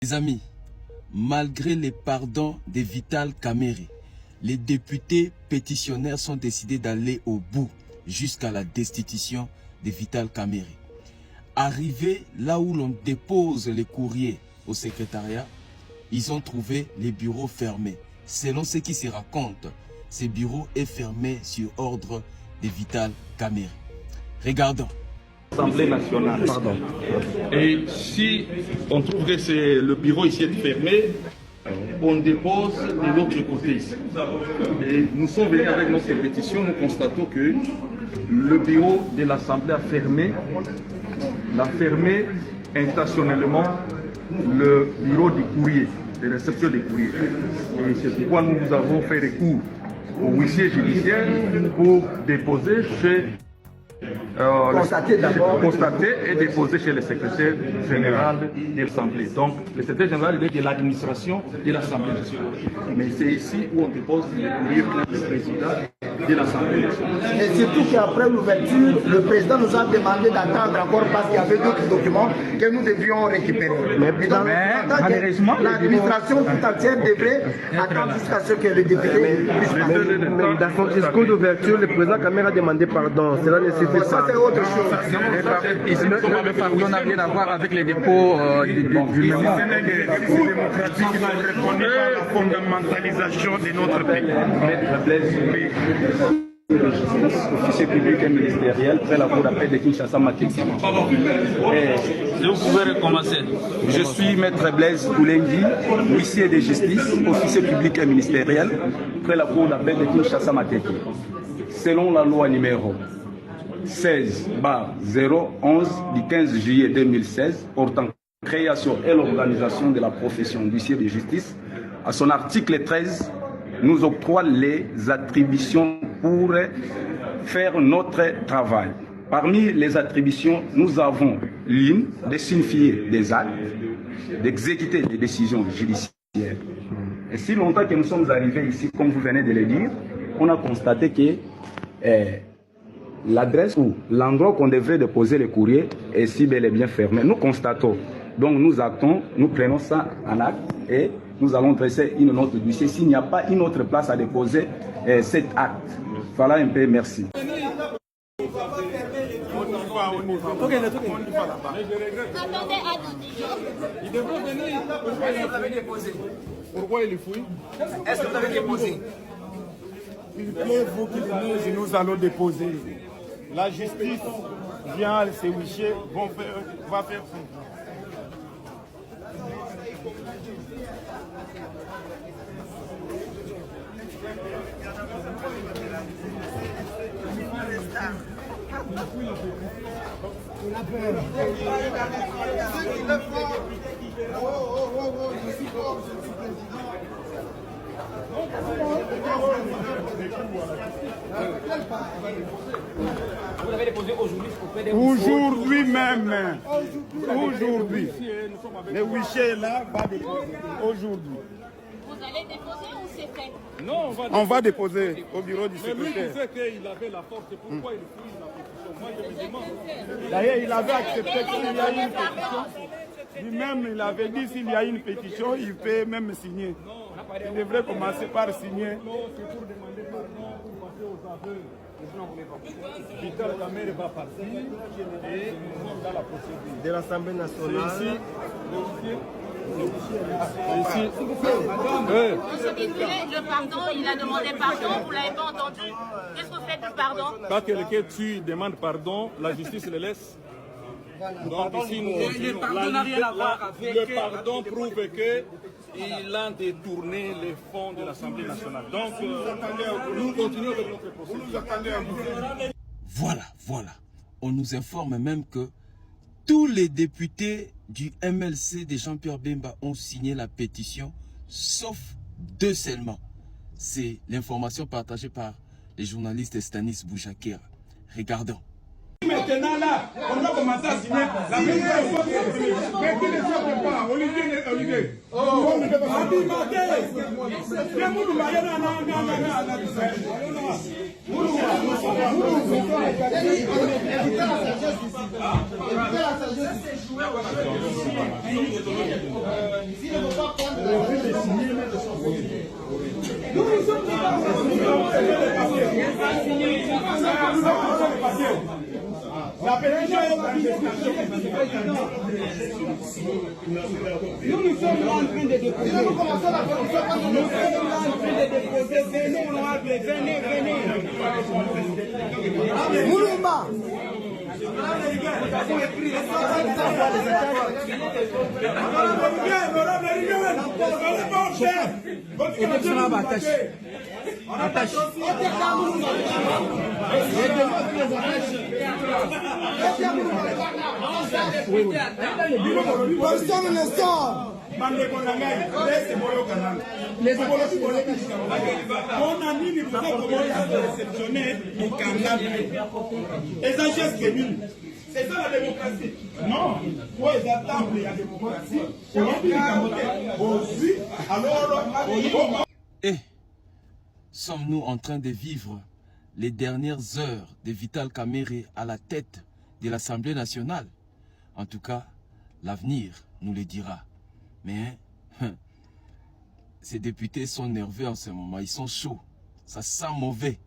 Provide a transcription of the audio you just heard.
Les amis, malgré les pardons de Vital Kamerhe, les députés pétitionnaires sont décidés d'aller au bout jusqu'à la destitution de Vital Kamerhe. Arrivés là où l'on dépose les courriers au secrétariat, ils ont trouvé les bureaux fermés. Selon ce qui se raconte, ce bureau est fermé sur ordre de Vital Kamerhe. Regardons. Assemblée nationale. Pardon. Et si on trouve que le bureau ici est fermé, on dépose de l'autre côté ici. Et nous sommes venus avec notre pétition, nous constatons que le bureau de l'Assemblée a fermé intentionnellement le bureau du courrier, de réception des courriers. Et c'est pourquoi nous avons fait recours au huissier judiciaire pour déposer chez constater et déposer chez le secrétaire général de l'Assemblée. Donc, le secrétaire général est de l'administration de l'Assemblée nationale. Mais c'est ici où on dépose le courrier du président de l'Assemblée nationale. Et surtout qu'après l'ouverture, le président nous a demandé d'attendre encore parce qu'il y avait d'autres documents que nous devions récupérer. Mais malheureusement, l'administration tout entière devrait attendre jusqu'à ce que le député puisse parler. Mais dans son discours d'ouverture, le président Kamerhe a demandé pardon. Cela ne suffit pas. C'est autre chose. Le pardon n'a rien à voir avec les dépôts du mémoire. C'est démocratique qui va répondre à la fondamentalisation de notre pays. Officier public et ministériel près la cour d'appel de Kinshasa Matiki. Vous pouvez recommencer. Je suis maître Blaise Koulengi, huissier de justice, officier public et ministériel près la cour d'appel de Kinshasa Matiki. Selon la loi numéro 16/011 du 15 juillet 2016 portant création et l'organisation de la profession d'huissier de justice, à son article 13, nous octroie les attributions pour faire notre travail. Parmi les attributions, nous avons l'une de signifier des actes, d'exécuter des décisions judiciaires. Et si longtemps que nous sommes arrivés ici, comme vous venez de le dire, on a constaté que l'adresse ou l'endroit qu'on devrait déposer le courrier est si bel et bien fermé. Nous constatons, donc nous actons, nous prenons ça en acte et nous allons dresser une note d'huissier s'il n'y a pas une autre place à déposer cet acte. Voilà un peu, merci. Il devrait venir. Pourquoi il fouille? Est-ce que vous avez déposé? Il plaît, vous qui venez, nous allons déposer. La justice vient, ces huissiers va faire son travail. Vous l'avez déposé aujourd'hui auprès des Aujourd'hui même. Aujourd'hui. Le huissier là va déposer. Aujourd'hui. Vous allez déposer ou c'est fait? Non, on va déposer au bureau du secrétaire. Mais lui disait qu'il avait la force. Pourquoi il fouille la pétition? Moi, je me demande. D'ailleurs, il avait accepté qu'il y a une pétition. Lui-même, il avait dit s'il y a une pétition, il peut même signer. Il devrait commencer par signer. Non, c'est pour demander pardon, pour passer aux aveux. Vital Kamerhe va partir et nous sommes dans la procédure. De l'Assemblée nationale. C'est ici, Le pardon, il a demandé pardon, vous ne l'avez pas entendu. Qu'est-ce que vous faites du pardon? quand quelqu'un tue, demande pardon, la justice le laisse. Donc ici, le pardon prouve qu'il a détourné les fonds de l'Assemblée nationale. Donc, nous continuons avec notre procédure. Voilà. On nous informe même que tous les députés du MLC de Jean-Pierre Bemba ont signé la pétition, sauf 2 seulement. C'est l'information partagée par les journalistes Stanis Boujakera. Regardons. Maintenant là, on va commencer à signer. La première fois que mais qui ne sortent pas, Olivier. La pétition est nous sommes là en train de déposer. Nous commençons la pétition. Nous sommes là en train de déposer. Venez, honorable, venez. Moulumba. Personne ne sort. C'est ça la démocratie. Non, pour les attentes de la démocratie, Et sommes-nous en train de vivre les dernières heures de Vital Kamerhe à la tête de l'Assemblée nationale? En tout cas, l'avenir nous le dira. Mais ces députés sont nerveux en ce moment, ils sont chauds, ça sent mauvais.